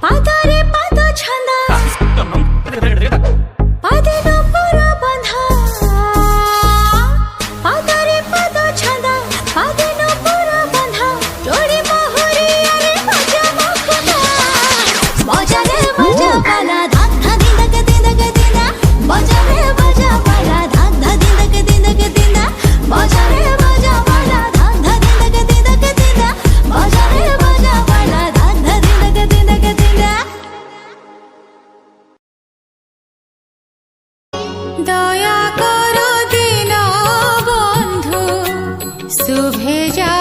পাদারে পাদ ছন্দা পাদে নপুর বন্ধা পাদারে পাদ ছন্দা পাদে নপুর বন্ধা জোড়ি মহুরি আরে বাজা মখনা বাজারে বাজা পালা ধাক ধা দিনক দিনক দিনা বাজারে বাজা পালা ধাক ধা দিনক দিনক দিনা বাজারে বাজা পালা ধাক ধা দিনক দিনক দিনা বাজারে বাজা পালা ধাক ধা দিনক দিনক দিনা দয়া করো দিন বন্ধু শুভে যা